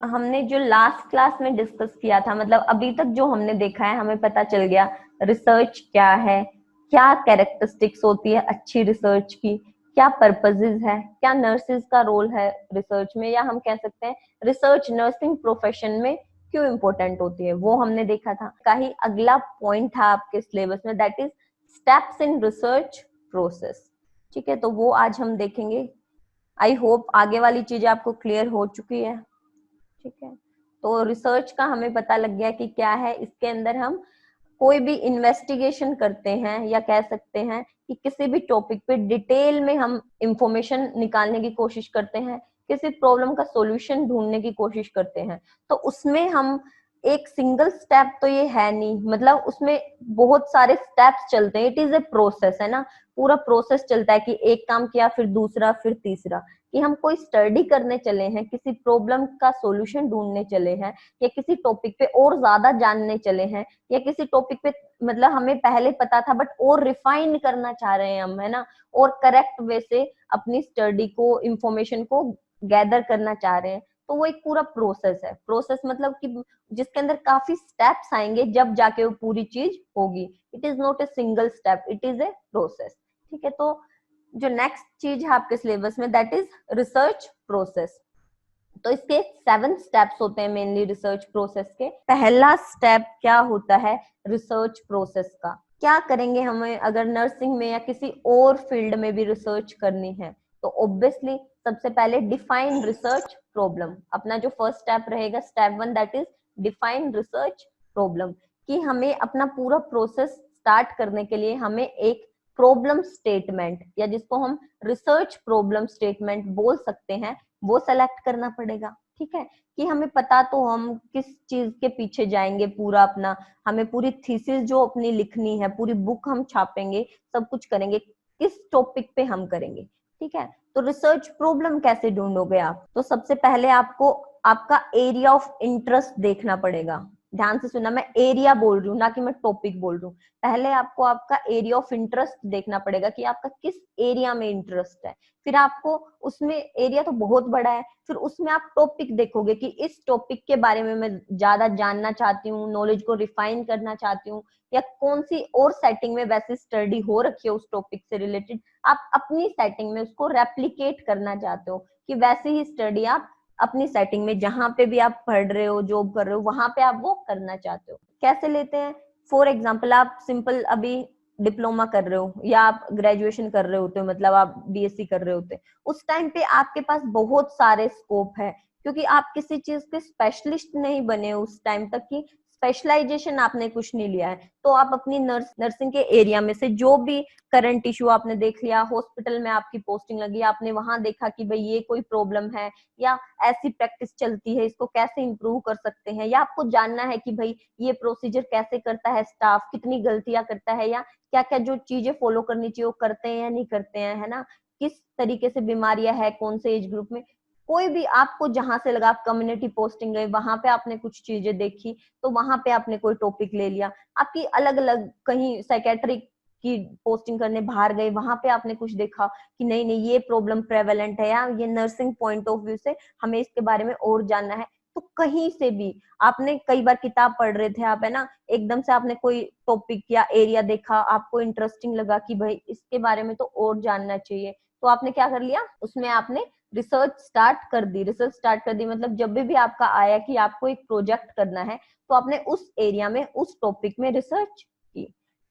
हमने जो last class में डिस्कस किया था, मतलब अभी तक जो हमने देखा है, हमें पता चल गया रिसर्च क्या है, क्या कैरेक्टरिस्टिक्स होती है अच्छी रिसर्च की, क्या पर्पसेस है, क्या नर्सेज का रोल है रिसर्च में, या हम कह सकते हैं रिसर्च नर्सिंग प्रोफेशन में क्यों इंपॉर्टेंट होती है, वो हमने देखा था। का ही अगला पॉइंट था आपके सिलेबस में, that is steps in research process. ठीक है, तो वो आज हम देखेंगे। आई होप आगे वाली चीजें आपको क्लियर हो चुकी है। ठीक है, तो रिसर्च का हमें पता लग गया कि क्या है। इसके अंदर हम कोई भी इन्वेस्टिगेशन करते हैं, या कह सकते हैं कि किसी भी टॉपिक पे डिटेल में हम इंफॉर्मेशन निकालने की कोशिश करते हैं, किसी प्रॉब्लम का सॉल्यूशन ढूंढने की कोशिश करते हैं, तो उसमें हम एक सिंगल स्टेप तो ये है नहीं, मतलब उसमें बहुत सारे स्टेप्स चलते हैं। इट इज ए प्रोसेस, है ना, पूरा प्रोसेस चलता है कि एक काम किया, फिर दूसरा, फिर तीसरा। कि हम कोई स्टडी करने चले हैं, किसी प्रॉब्लम का सॉल्यूशन ढूंढने चले हैं, या किसी टॉपिक पे और ज्यादा जानने चले हैं, या किसी टॉपिक पे मतलब हमें पहले पता था बट और रिफाइन करना चाह रहे हैं हम, है ना, और करेक्ट वे से अपनी स्टडी को, इंफॉर्मेशन को गैदर करना चाह रहे हैं, तो वो एक पूरा प्रोसेस है। प्रोसेस मतलब कि जिसके अंदर काफी स्टेप्स आएंगे, जब जाके वो पूरी चीज होगी। It is not a single step, it is a process. ठीक है, तो जो नेक्स्ट चीज है आपके सिलेबस में, दैट इज रिसर्च प्रोसेस। तो इसके 7 स्टेप्स होते हैं मेनली रिसर्च प्रोसेस के। पहला स्टेप क्या होता है रिसर्च प्रोसेस का, क्या करेंगे हमें अगर नर्सिंग में या किसी और फील्ड में भी रिसर्च करनी है, तो ऑब्वियसली सबसे पहले डिफाइन रिसर्च प्रॉब्लम। अपना जो फर्स्ट स्टेप रहेगा, step 1, that is define research problem. कि हमें अपना पूरा प्रोसेस स्टार्ट करने के लिए हमें एक प्रॉब्लम स्टेटमेंट, या जिसको हम रिसर्च प्रॉब्लम स्टेटमेंट बोल सकते हैं, वो सेलेक्ट करना पड़ेगा। ठीक है, कि हमें पता तो हम किस चीज के पीछे जाएंगे, पूरा अपना हमें पूरी थीसिस जो अपनी लिखनी है, पूरी बुक हम छापेंगे, सब कुछ करेंगे, किस टॉपिक पे हम करेंगे। ठीक है, तो रिसर्च प्रॉब्लम कैसे ढूंढोगे आप, तो सबसे पहले आपको आपका एरिया ऑफ इंटरेस्ट देखना पड़ेगा। ध्यान से सुनना, मैं एरिया बोल रही हूँ, ना कि मैं टॉपिक बोल रही हूँ। पहले आपको आपका एरिया ऑफ इंटरेस्ट देखना पड़ेगा कि आपका किस एरिया में इंटरेस्ट है। फिर आपको उसमें, एरिया तो बहुत बड़ा है, फिर उसमें आप टॉपिक देखोगे कि इस टॉपिक के बारे में मैं ज्यादा जानना चाहती हूँ, नॉलेज को रिफाइन करना चाहती हूँ, या कौन सी और सेटिंग में वैसे स्टडी हो रखी है उस टॉपिक से रिलेटेड, आप अपनी सेटिंग में उसको रेप्लिकेट करना चाहते हो, कि वैसे ही स्टडी आप अपनी सेटिंग में, जहां पे भी आप पढ़ रहे हो, जॉब कर रहे हो, वहां पे आप वो करना चाहते हो। कैसे लेते हैं, फॉर एग्जाम्पल आप सिंपल अभी डिप्लोमा कर रहे हो, या आप ग्रेजुएशन कर रहे होते हो, मतलब आप बीएससी कर रहे होते, उस टाइम पे आपके पास बहुत सारे स्कोप है, क्योंकि आप किसी चीज के स्पेशलिस्ट नहीं बने उस टाइम तक, की स्पेशलाइजेशन आपने कुछ नहीं लिया है। तो आप अपनी नर्सिंग के एरिया में से जो भी करंट इशू आपने देख लिया, हॉस्पिटल में आपकी पोस्टिंग लगी, आपने वहां देखा कि भाई ये कोई प्रॉब्लम है, या ऐसी प्रैक्टिस चलती है, इसको कैसे इंप्रूव कर सकते हैं, या आपको जानना है कि भाई ये प्रोसीजर कैसे करता है स्टाफ, कितनी गलतियां करता है, या क्या क्या जो चीजें फॉलो करनी चाहिए वो करते हैं या नहीं करते हैं, है ना, किस तरीके से बीमारियां है, कौन से एज ग्रुप में, कोई भी आपको जहां से लगा, आप कम्युनिटी पोस्टिंग गए, वहां पे आपने कुछ चीजें देखी, तो वहां पे आपने कोई टॉपिक ले लिया। आपकी अलग अलग, कहीं साइकेट्रिक की पोस्टिंग करने बाहर गए, वहां पे आपने कुछ देखा कि नहीं नहीं ये प्रॉब्लम प्रेवेलेंट है, या ये नर्सिंग पॉइंट ऑफ व्यू से हमें इसके बारे में और जानना है, तो कहीं से भी आपने, कई बार किताब पढ़ रहे थे आप, है ना, एकदम से आपने कोई टॉपिक या एरिया देखा, आपको इंटरेस्टिंग लगा कि भाई इसके बारे में तो और जानना चाहिए, तो आपने क्या कर लिया, उसमें आपने रिसर्च स्टार्ट कर दी। रिसर्च स्टार्ट कर दी मतलब जब भी आपका आया कि आपको एक प्रोजेक्ट करना है, तो आपने उस एरिया में, उस टॉपिक में रिसर्च की।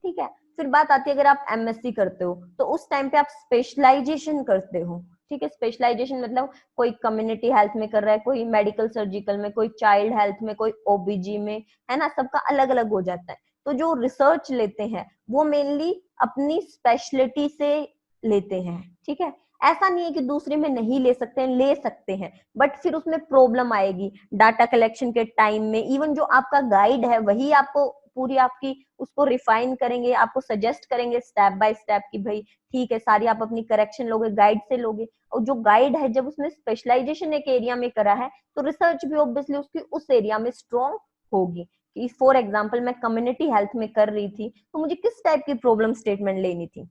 ठीक है, फिर बात आती है अगर आप एमएससी करते हो, तो उस टाइम पे आप स्पेशलाइजेशन करते हो। ठीक है, स्पेशलाइजेशन मतलब कोई कम्युनिटी हेल्थ में कर रहा है, कोई मेडिकल सर्जिकल में, कोई चाइल्ड हेल्थ में, कोई ओबीजी में, है ना, सबका अलग अलग हो जाता है। तो जो रिसर्च लेते हैं वो मेनली अपनी स्पेशलिटी से लेते हैं। ठीक है, ऐसा नहीं है कि दूसरे में नहीं ले सकते हैं, ले सकते हैं, बट फिर उसमें प्रॉब्लम आएगी डाटा कलेक्शन के टाइम में। इवन जो आपका गाइड है वही आपको पूरी आपकी उसको रिफाइन करेंगे, आपको सजेस्ट करेंगे स्टेप बाय स्टेप कि भाई ठीक है, सारी आप अपनी करेक्शन लोगे, गाइड से लोगे। और जो गाइड है जब उसने स्पेशलाइजेशन एक एरिया में करा है, तो रिसर्च भी ऑब्वियसली उसकी उस एरिया में स्ट्रॉन्ग होगी। कि फॉर एग्जाम्पल मैं कम्युनिटी हेल्थ में कर रही थी, तो मुझे किस टाइप की प्रॉब्लम स्टेटमेंट लेनी थी,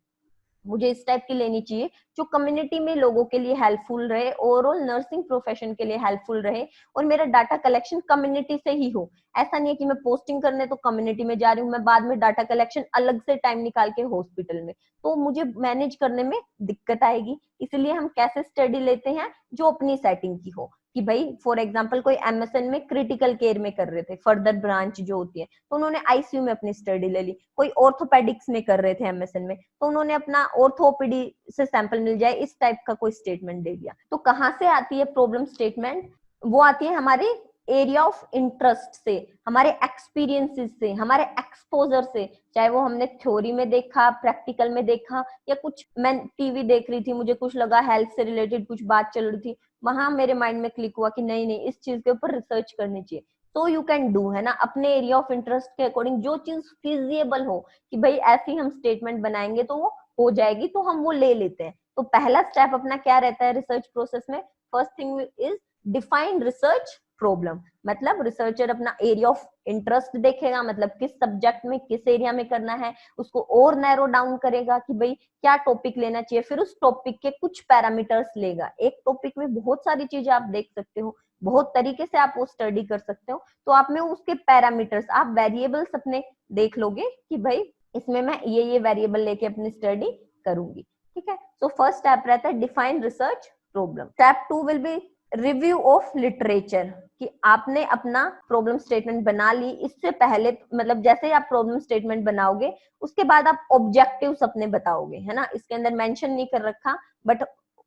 मुझे इस टाइप की लेनी चाहिए जो कम्युनिटी में लोगों के लिए हेल्पफुल रहे, ओवरऑल नर्सिंग प्रोफेशन के लिए हेल्पफुल रहे, और मेरा डाटा कलेक्शन कम्युनिटी से ही हो। ऐसा नहीं है कि मैं पोस्टिंग करने तो कम्युनिटी में जा रही हूँ, मैं बाद में डाटा कलेक्शन अलग से टाइम निकाल के हॉस्पिटल में, तो मुझे मैनेज करने में दिक्कत आएगी। इसलिए हम कैसे स्टडी लेते हैं, जो अपनी सेटिंग की हो, कि भाई फॉर एग्जांपल कोई एमएसएन में क्रिटिकल केयर में कर रहे थे, फर्दर ब्रांच जो होती है, तो उन्होंने आईसीयू में अपनी स्टडी ले ली। कोई ऑर्थोपेडिक्स में कर रहे थे एमएसएन में, तो उन्होंने अपना ऑर्थोपेडी से सैंपल मिल जाए इस टाइप का कोई स्टेटमेंट दे दिया। तो कहाँ से आती है प्रॉब्लम स्टेटमेंट? वो आती है हमारे एरिया ऑफ इंटरेस्ट से, हमारे एक्सपीरियंसेस से, हमारे एक्सपोजर से, चाहे वो हमने थ्योरी में देखा, प्रैक्टिकल में देखा, या कुछ मैं टीवी देख रही थी, मुझे कुछ लगा हेल्थ से रिलेटेड कुछ बात चल रही थी, वहां मेरे माइंड में क्लिक हुआ कि नहीं नहीं इस चीज के ऊपर रिसर्च करनी चाहिए। तो यू कैन डू, है ना, अपने एरिया ऑफ इंटरेस्ट के अकॉर्डिंग जो चीज फिजिबल हो कि भाई ऐसी हम स्टेटमेंट बनाएंगे तो वो हो जाएगी, तो हम वो ले लेते हैं। तो पहला स्टेप अपना क्या रहता है रिसर्च प्रोसेस में? First thing is define research problem. मतलब रिसर्चर अपना एरिया ऑफ इंटरेस्ट देखेगा, मतलब किस सब्जेक्ट में किस एरिया में करना है, उसको और नैरो डाउन करेगा कि भाई क्या टॉपिक लेना चाहिए, फिर उस टॉपिक के कुछ पैरामीटर्स लेगा। एक टॉपिक में बहुत सारी चीजें आप देख सकते हो, बहुत तरीके से आप वो स्टडी कर सकते हो, तो आप में उसके पैरामीटर्स, आप वेरिएबल्स अपने देख लोगे कि भाई इसमें मैं ये वेरिएबल लेके अपनी स्टडी करूंगी। ठीक है, सो फर्स्ट स्टेप रहता है define research problem. Step 2 will be review of literature, कि आपने अपना प्रॉब्लम स्टेटमेंट बना ली, इससे पहले मतलब जैसे ही आप प्रॉब्लम स्टेटमेंट बनाओगे उसके बाद आप ऑब्जेक्टिव्स अपने बताओगे, है ना, इसके अंदर मेंशन नहीं कर रखा, बट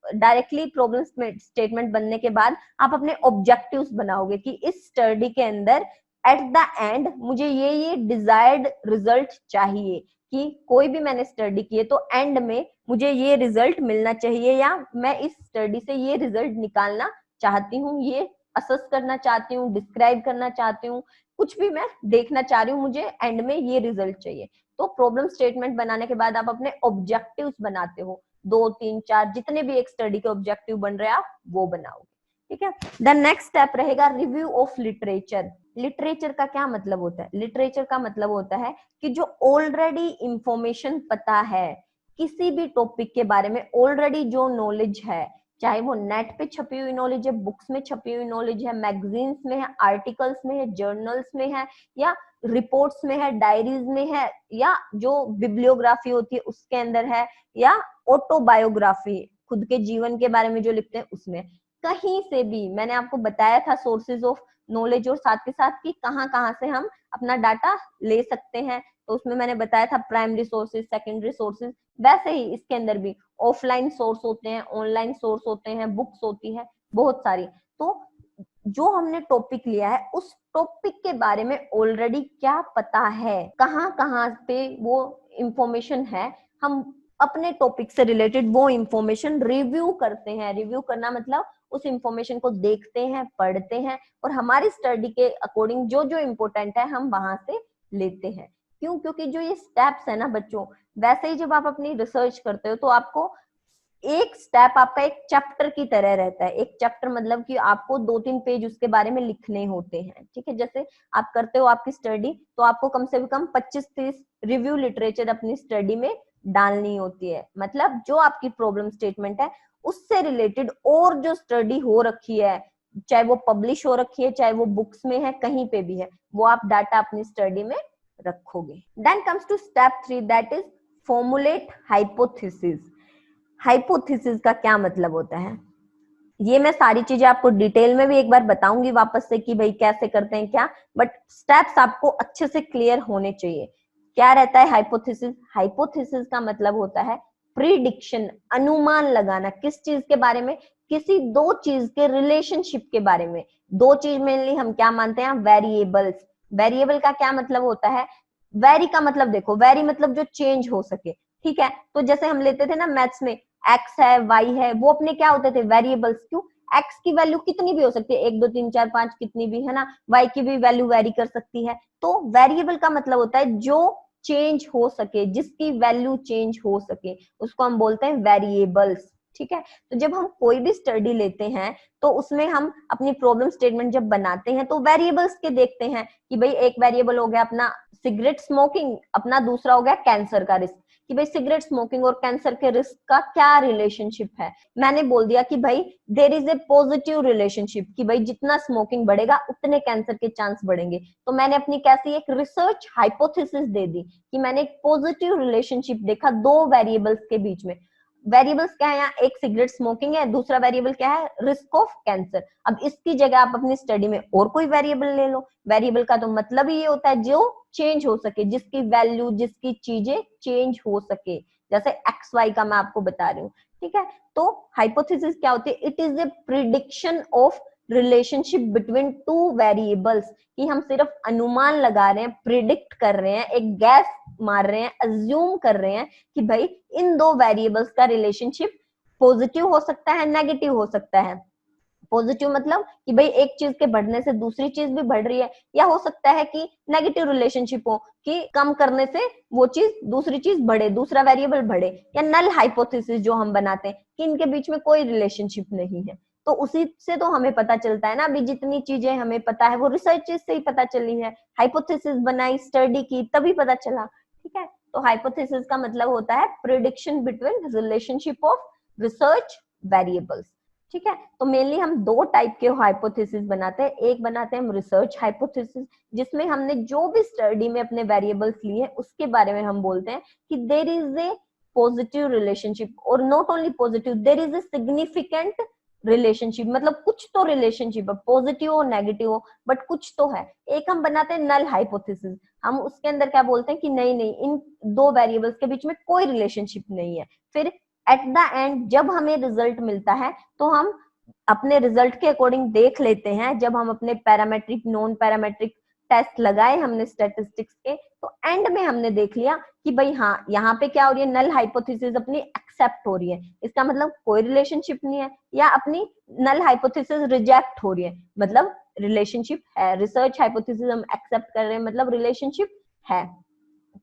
डायरेक्टली प्रॉब्लम स्टेटमेंट बनने के बाद आप अपने ऑब्जेक्टिव्स बनाओगे कि इस स्टडी के अंदर एट द एंड मुझे ये डिजायर्ड रिजल्ट चाहिए, कि कोई भी मैंने स्टडी की है तो एंड में मुझे ये रिजल्ट मिलना चाहिए, या मैं इस स्टडी से ये रिजल्ट निकालना चाहती हूँ, ये असेस करना चाहती हूँ, डिस्क्राइब करना चाहती हूँ, कुछ भी मैं देखना चाह रही हूँ, मुझे एंड में ये रिजल्ट चाहिए। तो प्रॉब्लम स्टेटमेंट बनाने के बाद आप अपने ऑब्जेक्टिव्स बनाते हो, 2 3 4 जितने भी एक स्टडी के ऑब्जेक्टिव बन रहे हैं आप वो बनाओगे। ठीक है, देन नेक्स्ट स्टेप रहेगा रिव्यू ऑफ लिटरेचर। लिटरेचर का क्या मतलब होता है? लिटरेचर का मतलब होता है कि जो ऑलरेडी इंफॉर्मेशन पता है, किसी भी टॉपिक के बारे में ऑलरेडी जो नॉलेज है, चाहे वो नेट पे छपी हुई नॉलेज है, बुक्स में छपी हुई नॉलेज है, मैगजीन्स में है, आर्टिकल्स में है, जर्नल्स में है, या रिपोर्ट्स में है, डायरीज में है, या जो बिब्लियोग्राफी होती है उसके अंदर है, या ऑटोबायोग्राफी खुद के जीवन के बारे में जो लिखते हैं उसमें, कहीं से भी। मैंने आपको बताया था सोर्सेज ऑफ नॉलेज, और साथ के साथ कि कहाँ कहाँ से हम अपना डाटा ले सकते हैं, तो उसमें मैंने बताया था प्राइमरी सोर्सेज, सेकेंडरी सोर्सेज। वैसे ही इसके अंदर भी ऑफलाइन सोर्स होते हैं, ऑनलाइन सोर्स होते हैं, बुक्स होती है बहुत सारी। तो जो हमने टॉपिक लिया है उस टॉपिक के बारे में ऑलरेडी क्या पता है, कहाँ कहाँ पे वो इंफॉर्मेशन है, हम अपने टॉपिक से रिलेटेड वो इंफॉर्मेशन रिव्यू करते हैं। रिव्यू करना मतलब उस इंफॉर्मेशन को देखते हैं, पढ़ते हैं, और हमारी स्टडी के अकॉर्डिंग जो जो इम्पोर्टेंट है हम वहां से लेते हैं। क्यों? क्योंकि जो ये स्टेप्स है ना बच्चों, वैसे ही जब आप अपनी रिसर्च करते हो तो आपको एक स्टेप आपका एक चैप्टर की तरह रहता है। एक चैप्टर मतलब कि आपको 2 3 पेज उसके बारे में लिखने होते हैं। ठीक है, जैसे आप करते हो आपकी स्टडी, तो आपको कम से कम 25 30 रिव्यू लिटरेचर अपनी स्टडी में डालनी होती है। मतलब जो आपकी प्रॉब्लम स्टेटमेंट है उससे रिलेटेड और जो स्टडी हो रखी है, चाहे वो पब्लिश हो रखी है, चाहे वो बुक्स में है, कहीं पे भी है, वो आप डाटा अपनी स्टडी में रखोगे। Then comes to step 3, that is formulate hypothesis. Hypothesis का क्या मतलब होता है? ये मैं सारी चीजें आपको डिटेल में भी एक बार बताऊंगी वापस से कि भाई कैसे करते हैं क्या, बट स्टेप्स आपको अच्छे से क्लियर होने चाहिए। क्या रहता है हाइपोथेसिस? हाइपोथेसिस का मतलब होता है प्रिडिक्शन, अनुमान लगाना। किस चीज के बारे में? किसी दो चीज के रिलेशनशिप के बारे में। दो चीज मेनली हम क्या मानते हैं? वेरिएबल्स। वेरिएबल का क्या मतलब होता है? वेरी का मतलब देखो, वेरी मतलब जो चेंज हो सके। ठीक है, तो जैसे हम लेते थे ना मैथ्स में, एक्स है, वाई है, वो अपने क्या होते थे? वेरिएबल्स। क्यों? एक्स की वैल्यू कितनी भी हो सकती है, 1 2 3 4 5 कितनी भी, है ना। वाई की भी वैल्यू वेरी कर सकती है। तो वेरिएबल का मतलब होता है जो चेंज हो सके, जिसकी वैल्यू चेंज हो सके, उसको हम बोलते हैं वेरिएबल्स। ठीक है। तो जब हम कोई भी स्टडी लेते हैं तो उसमें हम अपनी प्रॉब्लम स्टेटमेंट जब बनाते हैं तो वेरिएबल्स के देखते हैं कि भाई एक वेरिएबल हो गया अपना सिगरेट स्मोकिंग, अपना दूसरा हो गया कैंसर का रिस्क, कि भाई सिगरेट स्मोकिंग और कैंसर के रिस्क का क्या रिलेशनशिप है। मैंने बोल दिया कि भाई there is a positive relationship, कि भाई जितना स्मोकिंग बढ़ेगा उतने कैंसर के चांस बढ़ेंगे। तो मैंने अपनी कैसी एक रिसर्च हाइपोथेसिस दे दी कि मैंने एक पॉजिटिव रिलेशनशिप देखा दो वेरिएबल्स के बीच में। वेरिएबल्स क्या है यहाँ, एक सिगरेट स्मोकिंग है, दूसरा वेरिएबल क्या है, रिस्क ऑफ कैंसर। अब इसकी जगह आप अपनी स्टडी में और कोई वेरिएबल ले लो। वेरिएबल का तो मतलब ही ये होता है जो चेंज हो सके, जिसकी वैल्यू, जिसकी चीजें चेंज हो सके, जैसे एक्स वाई का मैं आपको बता रही हूँ, ठीक है। तो हाइपोथेसिस क्या होती है, it is a prediction of relationship between two variables, कि हम सिर्फ अनुमान लगा रहे हैं, प्रिडिक्ट कर रहे हैं, एक गैस मार रहे हैं, अज्यूम कर रहे हैं कि भाई इन दो वेरिएबल्स का रिलेशनशिप पॉजिटिव हो सकता है, नेगेटिव हो सकता है। पॉजिटिव मतलब कि भाई एक चीज के बढ़ने से दूसरी चीज भी बढ़ रही है, या हो सकता है कि नेगेटिव रिलेशनशिप हो कि कम करने से वो चीज दूसरी चीज बढ़े, दूसरा वेरिएबल बढ़े, या नल हाइपोथेसिस जो हम बनाते हैं कि इनके बीच में कोई रिलेशनशिप नहीं है। तो उसी से तो हमें पता चलता है ना, अभी जितनी चीजें हमें पता है वो रिसर्च से ही पता चली है, हाइपोथेसिस बनाई, स्टडी की, तभी पता चला, ठीक है। तो हाइपोथेसिस का मतलब होता है prediction between relationship of research variables, ठीक है। तो मेनली हम दो टाइप के हाइपोथेसिस बनाते हैं, एक बनाते हैं हम रिसर्च हाइपोथेसिस, जिसमें हमने जो भी स्टडी में अपने वेरिएबल्स लिए उसके बारे में हम बोलते हैं कि there is a positive relationship, और not only positive, there is a significant relationship, मतलब कुछ तो रिलेशनशिप है, पॉजिटिव हो नेगेटिव हो, बट कुछ तो है। एक हम बनाते हैं नल हाइपोथेसिस, हम उसके अंदर क्या बोलते हैं कि नहीं नहीं, इन दो वेरिएबल्स के बीच में कोई रिलेशनशिप नहीं है। फिर एट द एंड जब हमें रिजल्ट मिलता है तो हम अपने रिजल्ट के अकॉर्डिंग देख लेते हैं, जब हम अपने पैरामेट्रिक नॉन पैरामेट्रिक टेस्ट लगाए हमने स्टैटिस्टिक्स के, तो एंड में हमने देख लिया कि भाई हाँ यहाँ पे क्या हो रही है, नल हाइपोथेसिस अपनी एक्सेप्ट हो रही है, इसका मतलब कोई रिलेशनशिप नहीं है, या अपनी नल हाइपोथेसिस रिजेक्ट हो रही है, मतलब रिलेशनशिप है। रिसर्च हाइपोथेसिस हम एक्सेप्ट कर रहे हैं, मतलब रिलेशनशिप है।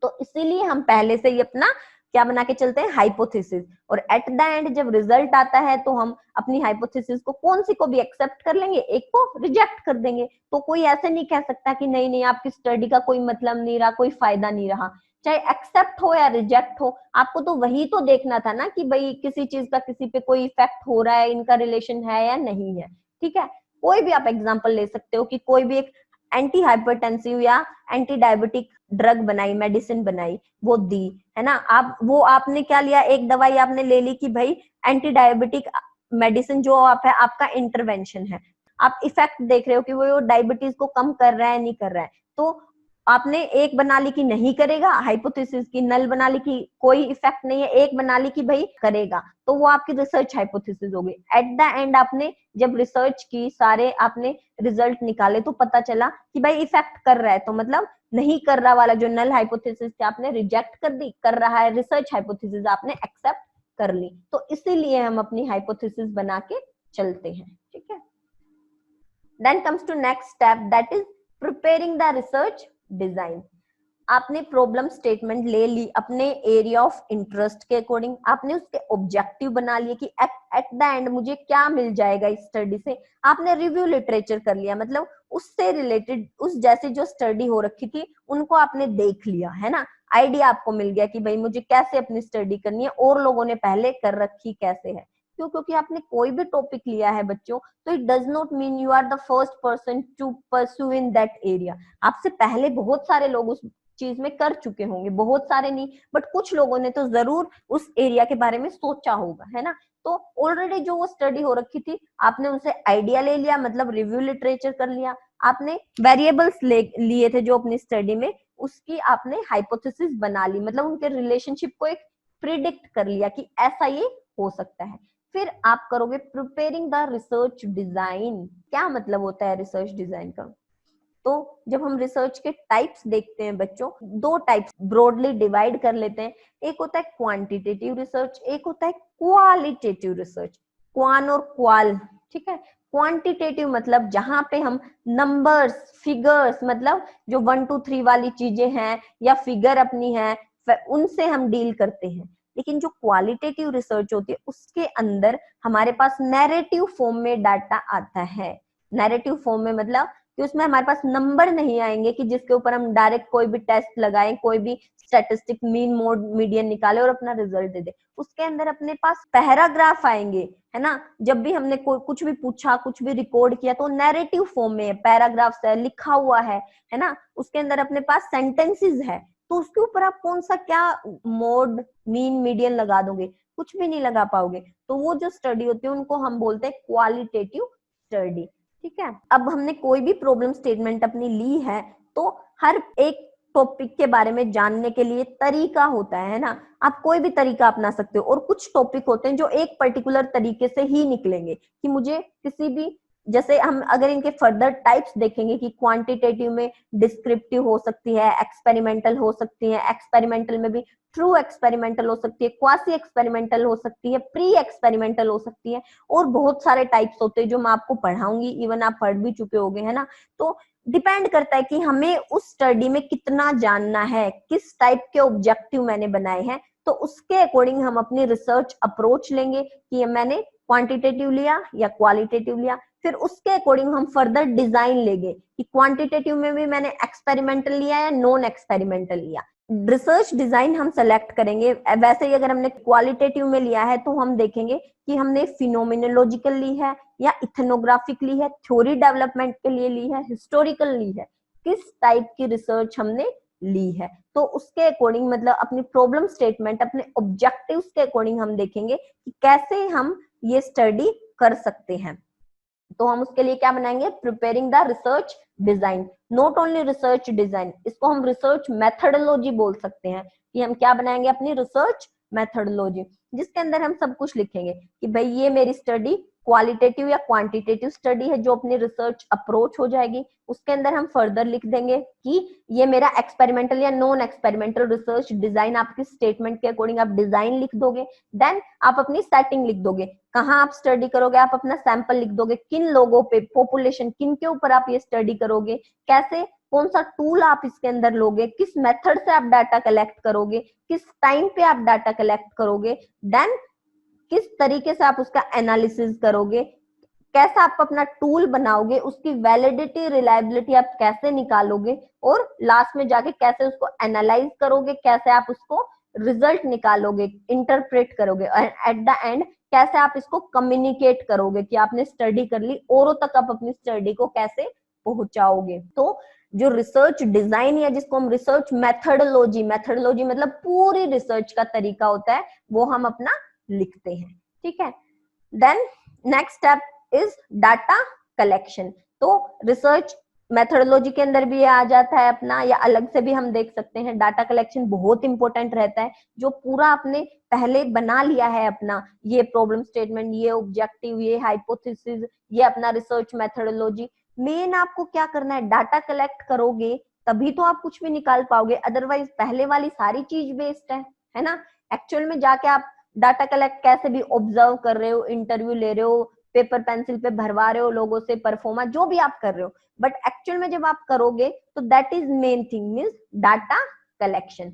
तो इसीलिए हम पहले से ही अपना क्या बना के चलते हैं, हाइपोथेसिस, और एट द एंड जब रिजल्ट आता है तो हम अपनी हाइपोथेसिस को कौन सी को भी एक्सेप्ट कर लेंगे, एक को रिजेक्ट कर देंगे। तो कोई ऐसे नहीं कह सकता कि नहीं नहीं आपकी स्टडी का कोई मतलब नहीं रहा, कोई फायदा नहीं रहा। चाहे एक्सेप्ट हो या रिजेक्ट हो, आपको तो वही तो देखना था ना कि भाई किसी चीज का किसी पे कोई इफेक्ट हो रहा है, इनका रिलेशन है या नहीं है, ठीक है। कोई भी आप एग्जाम्पल ले सकते हो कि कोई भी एक एंटी हाइपरटेंसिव या एंटी डायबिटिक ड्रग बनाई, मेडिसिन बनाई, वो दी, है ना। आप वो आपने क्या लिया, एक दवाई आपने ले ली कि भाई एंटी डायबिटिक मेडिसिन जो आप है आपका इंटरवेंशन है, आप इफेक्ट देख रहे हो कि वो डायबिटीज को कम कर रहा है नहीं कर रहा है। तो आपने एक बना ली कि नहीं करेगा, हाइपोथेसिस की नल बना ली कि कोई इफेक्ट नहीं है, एक बना ली कि भाई करेगा, तो वो आपकी रिसर्च हाइपोथेसिस हो गई। एट द एंड आपने जब रिसर्च की, सारे आपने रिजल्ट निकाले तो पता चला कि भाई इफेक्ट कर रहा है, तो मतलब नहीं कर रहा वाला जो नल हाइपोथेसिस थी आपने रिजेक्ट कर दी, कर रहा है रिसर्च हाइपोथेसिस आपने एक्सेप्ट कर ली। तो इसीलिए हम अपनी हाइपोथेसिस बना के चलते हैं, ठीक है। Then comes to next step, that is preparing the research design. आपने प्रॉब्लम स्टेटमेंट ले ली अपने एरिया ऑफ इंटरेस्ट के अकॉर्डिंग, आपने उसके ऑब्जेक्टिव बना लिए कि एट द एंड मुझे क्या मिल जाएगा इस स्टडी से। आपने रिव्यू लिटरेचर कर लिया, मतलब उससे रिलेटेड उस जैसी जो स्टडी हो रखी थी उनको आपने देख लिया, है ना। आइडिया आपको मिल गया कि भाई मुझे कैसे अपनी स्टडी करनी है और लोगों ने पहले कर रखी कैसे है। क्यों, क्योंकि आपने कोई भी टॉपिक लिया है बच्चों, तो it does not mean you are the first person to pursue in that area. आपसे पहले बहुत सारे लोग उस चीज में कर चुके होंगे, बहुत सारे नहीं बट कुछ लोगों ने तो जरूर उस एरिया के बारे में सोचा होगा, है ना। तो ऑलरेडी जो वो स्टडी हो रखी थी आपने उनसे आइडिया ले लिया, मतलब रिव्यू लिटरेचर कर लिया, आपने वेरिएबल्स लिए थे जो अपनी स्टडी में, उसकी आपने हाइपोथेसिस बना ली, मतलब उनके रिलेशनशिप को एक प्रिडिक्ट कर लिया कि ऐसा ये हो सकता है। फिर आप करोगे प्रिपेयरिंग द रिसर्च डिजाइन। क्या मतलब होता है रिसर्च डिजाइन का, तो जब हम रिसर्च के टाइप्स देखते हैं बच्चों, दो टाइप्स ब्रॉडली डिवाइड कर लेते हैं। एक होता है क्वांटिटेटिव रिसर्च, एक होता है क्वालिटेटिव रिसर्च, क्वान और क्वाल, ठीक है। क्वांटिटेटिव मतलब जहां पे हम नंबर्स, फिगर्स, मतलब जो 1 2 3 वाली चीजें हैं या फिगर अपनी है उनसे हम डील करते हैं। लेकिन जो क्वालिटेटिव रिसर्च होती है उसके अंदर हमारे पास नैरेटिव फॉर्म में डाटा आता है। नैरेटिव फॉर्म में मतलब कि उसमें हमारे पास नंबर नहीं आएंगे कि जिसके ऊपर हम डायरेक्ट कोई भी टेस्ट लगाएं, कोई भी स्टैटिस्टिक मीन मोड मीडियन निकाले और अपना रिजल्ट दे दे। उसके अंदर अपने पास पैराग्राफ आएंगे, है ना। जब भी हमने कोई कुछ भी पूछा, कुछ भी रिकॉर्ड किया तो नैरेटिव फॉर्म में पैराग्राफ्स है, लिखा हुआ है ना। उसके अंदर अपने पास सेंटेंसेस है, तो उसके ऊपर आप कौन सा क्या मोड मीन मीडियन लगा दोगे, कुछ भी नहीं लगा पाओगे। तो वो जो स्टडी होती है उनको हम बोलते हैं क्वालिटेटिव स्टडी। ठीक है, अब हमने कोई भी प्रॉब्लम स्टेटमेंट अपनी ली है तो हर एक टॉपिक के बारे में जानने के लिए तरीका होता है ना। आप कोई भी तरीका अपना सकते हो, और कुछ टॉपिक होते हैं जो एक पर्टिकुलर तरीके से ही निकलेंगे कि मुझे किसी भी, जैसे हम अगर इनके फर्दर टाइप्स देखेंगे कि क्वांटिटेटिव में डिस्क्रिप्टिव हो सकती है, एक्सपेरिमेंटल हो सकती है, एक्सपेरिमेंटल में भी ट्रू एक्सपेरिमेंटल हो सकती है, क्वासी एक्सपेरिमेंटल हो सकती है, प्री एक्सपेरिमेंटल हो सकती है, और बहुत सारे टाइप्स होते हैं जो मैं आपको पढ़ाऊंगी, इवन आप पढ़ भी चुके होंगे, है ना। तो डिपेंड करता है कि हमें उस स्टडी में कितना जानना है, किस टाइप के ऑब्जेक्टिव मैंने बनाए हैं, तो उसके अकॉर्डिंग हम अपनी रिसर्च अप्रोच लेंगे कि मैंने क्वांटिटेटिव लिया या क्वालिटेटिव लिया। फिर उसके अकॉर्डिंग हम फर्दर डिजाइन लेंगे कि क्वांटिटेटिव में भी मैंने एक्सपेरिमेंटल लिया या नॉन एक्सपेरिमेंटल लिया। रिसर्च डिजाइन हम सेलेक्ट करेंगे। वैसे ही अगर हमने क्वालिटेटिव में लिया है तो हम देखेंगे कि हमने फिनोमिनोलॉजिकल ली है या इथनोग्राफिक ली है, थ्योरी डेवलपमेंट के लिए ली है, हिस्टोरिकल ली है, किस टाइप की रिसर्च हमने ली है। तो उसके अकॉर्डिंग मतलब अपनी प्रॉब्लम स्टेटमेंट, अपने ऑब्जेक्टिव्स के अकॉर्डिंग हम देखेंगे कि कैसे हम ये स्टडी कर सकते हैं। तो हम उसके लिए क्या बनाएंगे, preparing the research design. Not only research design, इसको हम रिसर्च मेथडोलॉजी बोल सकते हैं कि हम क्या बनाएंगे, अपनी रिसर्च मेथडोलॉजी, जिसके अंदर हम सब कुछ लिखेंगे कि भाई ये मेरी स्टडी क्वालिटेटिव या क्वांटिटेटिव स्टडी है जो अपनी रिसर्च अप्रोच हो जाएगी। उसके अंदर हम फर्दर लिख देंगे कि ये मेरा एक्सपेरिमेंटल या नॉन एक्सपेरिमेंटल रिसर्च डिजाइन, आपकी स्टेटमेंट के अकॉर्डिंग आप डिजाइन लिख दोगे। देन आप अपनी सेटिंग लिख दोगे, कहाँ आप स्टडी करोगे, आप अपना सैंपल लिख दोगे, किन लोगों पे, पॉपुलेशन किन के ऊपर आप ये स्टडी करोगे, कैसे, कौन सा टूल आप इसके अंदर लोगे, किस मेथड से आप डाटा कलेक्ट करोगे, किस टाइम पे आप डाटा कलेक्ट करोगे, देन किस तरीके से आप उसका एनालिसिस करोगे, कैसा आप अपना टूल बनाओगे, उसकी वैलिडिटी रिलायबिलिटी आप कैसे निकालोगे, और लास्ट में जाके कैसे उसको एनालाइज करोगे, कैसे आप उसको रिजल्ट निकालोगे, इंटरप्रेट करोगे, और एट द एंड कैसे आप इसको कम्युनिकेट करोगे कि आपने स्टडी कर ली, औरों तक आप अपनी स्टडी को कैसे पहुंचाओगे। तो जो रिसर्च डिजाइन या जिसको हम रिसर्च मेथडोलॉजी, मेथडोलॉजी मतलब पूरी रिसर्च का तरीका होता है, वो हम अपना लिखते हैं। ठीक है, then next step is data collection. तो रिसर्च मेथडोलॉजी के अंदर भी आ जाता है अपना, या अलग से भी हम देख सकते हैं। डाटा कलेक्शन बहुत इंपॉर्टेंट रहता है, जो पूरा आपने पहले बना लिया है अपना, ये प्रॉब्लम स्टेटमेंट, ये ऑब्जेक्टिव, ये हाइपोथेसिस, ये अपना रिसर्च मेथडोलॉजी, मेन आपको क्या करना है, डाटा कलेक्ट करोगे तभी तो आप कुछ भी निकाल पाओगे, अदरवाइज पहले वाली सारी चीज वेस्ट है ना। एक्चुअल में जाके आप डाटा कलेक्ट कैसे भी ऑब्जर्व कर रहे हो, इंटरव्यू ले रहे हो, पेपर पेंसिल पे भरवा रहे हो लोगों से, परफॉर्मा जो भी आप कर रहे हो, बट एक्चुअल में जब आप करोगे तो that is main thing, means data collection.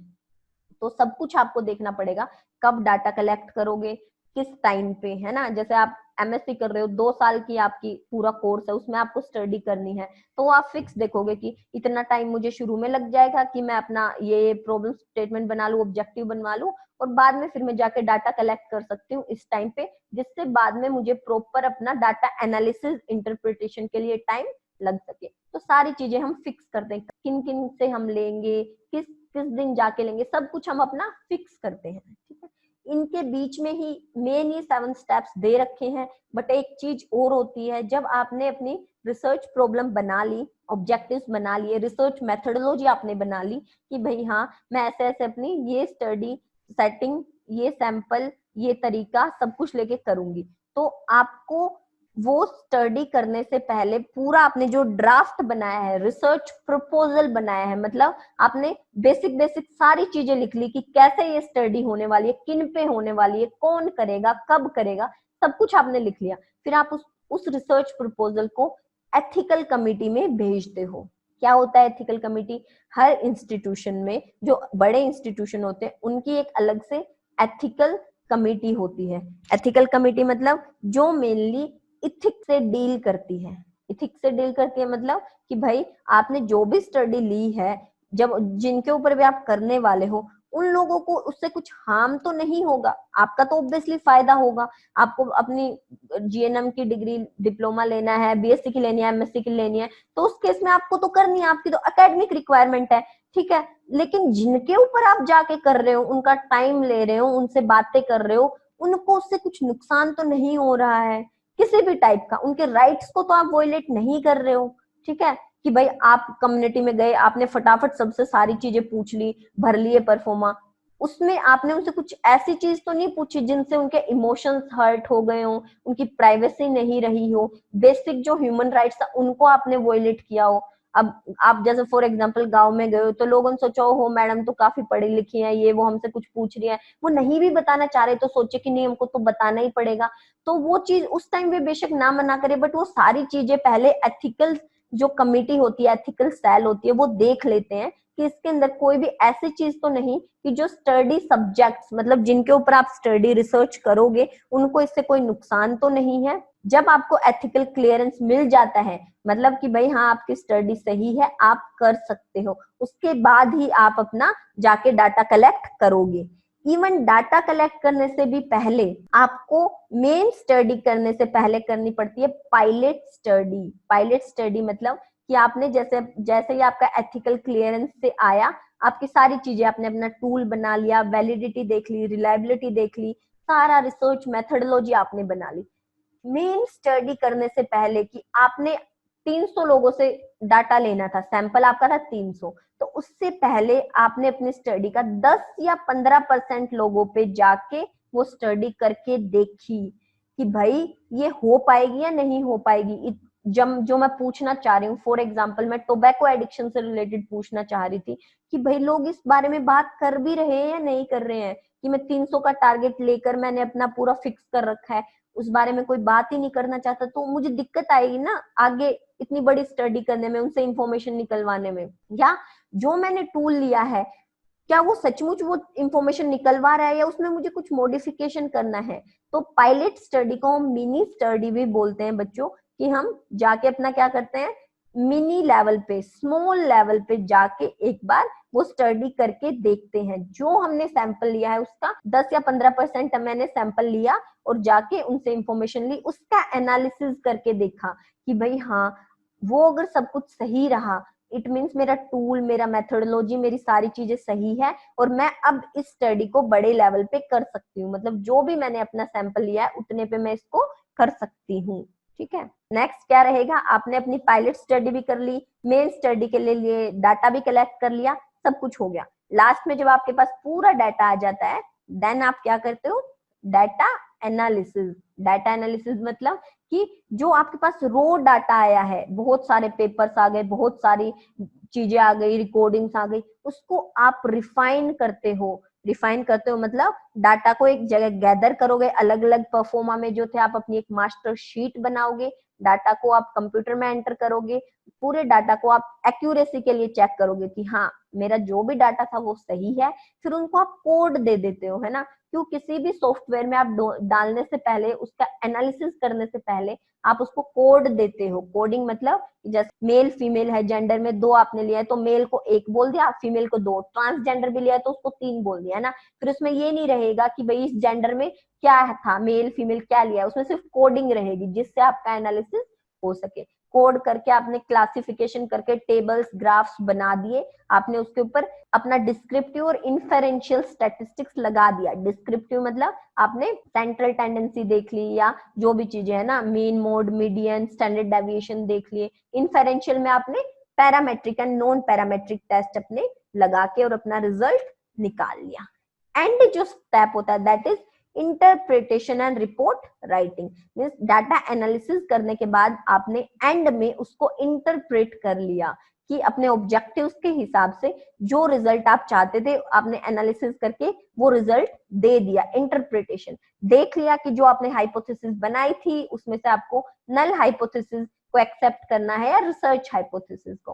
तो सब कुछ आपको देखना पड़ेगा, कब डाटा कलेक्ट करोगे, किस टाइम पे, है ना। जैसे आप एमएससी कर रहे हो, 2 साल की आपकी पूरा कोर्स है, उसमें आपको स्टडी करनी है, तो आप फिक्स देखोगे कि इतना टाइम मुझे शुरू में लग जाएगा कि मैं अपना ये प्रॉब्लम स्टेटमेंट बना लूं, ऑब्जेक्टिव बनवा लूं, और बाद में फिर मैं जाके डाटा कलेक्ट कर सकती हूँ इस टाइम पे, जिससे बाद में मुझे प्रॉपर अपना डाटा एनालिसिस इंटरप्रिटेशन के लिए टाइम लग सके। तो सारी चीजें हम फिक्स करते हैं, किन किन से हम लेंगे, किस किस दिन जाके लेंगे, सब कुछ हम अपना फिक्स करते हैं। ठीक है, इनके बीच में ही मेन ये 7 स्टेप्स दे रखे हैं। बट एक चीज और होती है, जब आपने अपनी रिसर्च प्रॉब्लम बना ली, ऑब्जेक्टिव्स बना लिए, रिसर्च मेथडोलॉजी आपने बना ली कि भाई हाँ मैं ऐसे ऐसे अपनी ये स्टडी सेटिंग, ये सैंपल, ये तरीका सब कुछ लेके करूंगी, तो आपको वो स्टडी करने से पहले पूरा आपने जो ड्राफ्ट बनाया है, रिसर्च प्रपोजल बनाया है, मतलब आपने बेसिक बेसिक सारी चीजें लिख ली कि कैसे ये स्टडी होने वाली है, किन पे होने वाली है, कौन करेगा, कब करेगा, सब कुछ आपने लिख लिया। फिर आप उस रिसर्च प्रपोजल को एथिकल कमिटी में भेजते हो। क्या होता है एथिकल कमिटी? हर इंस्टीट्यूशन में, जो बड़े इंस्टीट्यूशन होते हैं उनकी एक अलग से एथिकल कमिटी होती है। एथिकल कमिटी मतलब जो मेनली इथिक्स से डील करती है। इथिक्स से डील करती है मतलब कि भाई आपने जो भी स्टडी ली है, जब जिनके ऊपर भी आप करने वाले हो, उन लोगों को उससे कुछ हार्म तो नहीं होगा, आपका तो ऑब्वियसली फायदा होगा। आपको अपनी जीएनएम की डिग्री डिप्लोमा लेना है, बीएससी की लेनी है, एमएससी की लेनी है, तो उस केस में आपको तो करनी है, आपकी तो एकेडमिक रिक्वायरमेंट है, ठीक है। लेकिन जिनके ऊपर आप जाके कर रहे हो, उनका टाइम ले रहे हो, उनसे बातें कर रहे हो, उनको उससे कुछ नुकसान तो नहीं हो रहा है किसी भी टाइप का, उनके राइट्स को तो आप वॉयलेट नहीं कर रहे हो, ठीक है। कि भाई आप कम्युनिटी में गए, आपने फटाफट सबसे सारी चीजें पूछ ली, भर लिए परफॉर्मा, उसमें आपने उनसे कुछ ऐसी चीज तो नहीं पूछी जिनसे उनके इमोशंस हर्ट हो गए हो, उनकी प्राइवेसी नहीं रही हो, बेसिक जो ह्यूमन राइट्स था उनको आपने वॉयलेट किया हो। अब आप जैसे फॉर एग्जांपल गांव में गए हो, तो लोगों ने सोचा हो मैडम तो काफी पढ़ी लिखी है, ये वो हमसे कुछ पूछ रही है, वो नहीं भी बताना चाह रहे तो सोचे कि नहीं हमको तो बताना ही पड़ेगा। तो वो चीज उस टाइम पे बेशक ना मना करे, बट वो सारी चीजें पहले एथिकल जो कमिटी होती है, एथिकल सेल होती है, वो देख लेते हैं कि इसके अंदर कोई भी ऐसी चीज तो नहीं कि जो स्टडी सब्जेक्ट्स मतलब जिनके ऊपर आप स्टडी रिसर्च करोगे उनको इससे कोई नुकसान तो नहीं है। जब आपको एथिकल क्लियरेंस मिल जाता है, मतलब कि भाई हाँ आपकी स्टडी सही है, आप कर सकते हो, उसके बाद ही आप अपना जाके डाटा कलेक्ट करोगे। इवन डाटा कलेक्ट करने से भी पहले आपको मेन स्टडी करने से पहले करनी पड़ती है पायलट स्टडी। पायलट स्टडी मतलब कि आपने जैसे जैसे ही आपका एथिकल क्लियरेंस से आया, आपकी सारी चीजें, आपने अपना टूल बना लिया, वैलिडिटी देख ली, रिलायबिलिटी देख ली, सारा रिसर्च मेथोडोलॉजी आपने बना ली। मेन स्टडी करने से पहले कि आपने 300 लोगों से डाटा लेना था, सैंपल आपका था 300, तो उससे पहले आपने अपनी स्टडी का 10 या 15% लोगों पे जाके वो स्टडी करके देखी कि भाई ये हो पाएगी या नहीं हो पाएगी। जब जो मैं पूछना चाह रही हूँ, फॉर एग्जाम्पल मैं टोबैको एडिक्शन से रिलेटेड पूछना चाह रही थी कि भाई लोग इस बारे में बात कर भी रहे हैं या नहीं कर रहे हैं, कि मैं 300 का टारगेट लेकर मैंने अपना पूरा फिक्स कर रखा है, उस बारे में कोई बात ही नहीं करना चाहता, तो मुझे दिक्कत आएगी ना आगे इतनी बड़ी स्टडी करने में, उनसे इंफॉर्मेशन निकलवाने में। या जो मैंने टूल लिया है क्या वो सचमुच वो इंफॉर्मेशन निकलवा रहा है या उसमें मुझे कुछ मॉडिफिकेशन करना है। तो पायलट स्टडी को हम मिनी स्टडी भी बोलते हैं बच्चों, कि हम जाके अपना क्या करते हैं, मिनी लेवल पे, स्मॉल लेवल पे जाके एक बार वो स्टडी करके देखते हैं। जो हमने सैंपल लिया है उसका 10 या 15% मैंने सैंपल लिया और जाके उनसे इंफॉर्मेशन ली, उसका एनालिसिस करके देखा कि भाई हाँ वो अगर सब कुछ सही रहा, इट मीन्स मेरा टूल, मेरा मेथोडोलॉजी, मेरी सारी चीजें सही है और मैं अब इस स्टडी को बड़े लेवल पे कर सकती हूँ, मतलब जो भी मैंने अपना सैंपल लिया है उतने पे मैं इसको कर सकती हूँ, ठीक है। नेक्स्ट क्या रहेगा, आपने अपनी पायलट स्टडी भी कर ली, मेन स्टडी के लिए डाटा भी कलेक्ट कर लिया, सब कुछ हो गया। लास्ट में जब आपके पास पूरा डाटा आ जाता है, देन आप क्या करते हो, डाटा एनालिसिस। डाटा एनालिसिस मतलब कि जो आपके पास रो डाटा आया है, बहुत सारे पेपर्स आ गए, बहुत सारी चीजें आ गई, रिकॉर्डिंग्स आ गई, उसको आप रिफाइन करते हो। रिफाइन करते हो मतलब डाटा को एक जगह गैदर करोगे, अलग अलग परफॉर्मा में जो थे आप अपनी एक मास्टर शीट बनाओगे, डाटा को आप कंप्यूटर में एंटर करोगे, पूरे डाटा को आप एक्यूरेसी के लिए चेक करोगे कि हाँ मेरा जो भी डाटा था वो सही है, फिर उनको आप कोड दे देते हो, है ना। क्यों, किसी भी सॉफ्टवेयर में आप डालने से पहले, उसका एनालिसिस करने से पहले आप उसको कोड देते हो। कोडिंग मतलब जैसे मेल फीमेल है, जेंडर में 2 आपने लिया है तो मेल को 1 बोल दिया, फीमेल को 2, ट्रांसजेंडर भी लिया है तो उसको 3 बोल दिया, है ना। फिर उसमें ये नहीं रहेगा कि भाई इस जेंडर में क्या था, मेल फीमेल क्या लिया, उसमें सिर्फ कोडिंग रहेगी जिससे आपका एनालिसिस हो सके। कोड करके आपने क्लासिफिकेशन करके टेबल्स ग्राफ्स बना दिए, आपने उसके ऊपर अपना डिस्क्रिप्टिव और इन्फेरेंशियल स्टैटिस्टिक्स लगा दिया। डिस्क्रिप्टिव मतलब आपने सेंट्रल टेंडेंसी देख ली या जो भी चीजें है ना, mean mode median standard deviation देख लिए। इन्फेरेंशियल में आपने parametric and non parametric test अपने लगा के और अपना रिजल्ट निकाल लिया। एंड जो स्टेप होता है that is interpretation and report writing. Means data analysis करने के बाद आपने एंड में उसको इंटरप्रेट कर लिया कि अपने ऑब्जेक्टिव्स के हिसाब से जो रिजल्ट आप चाहते थे आपने एनालिसिस करके वो रिजल्ट दे दिया। इंटरप्रिटेशन देख लिया कि जो आपने हाइपोथेसिस बनाई थी उसमें से आपको नल हाइपोथेसिस को एक्सेप्ट करना है या रिसर्च हाइपोथेसिस को।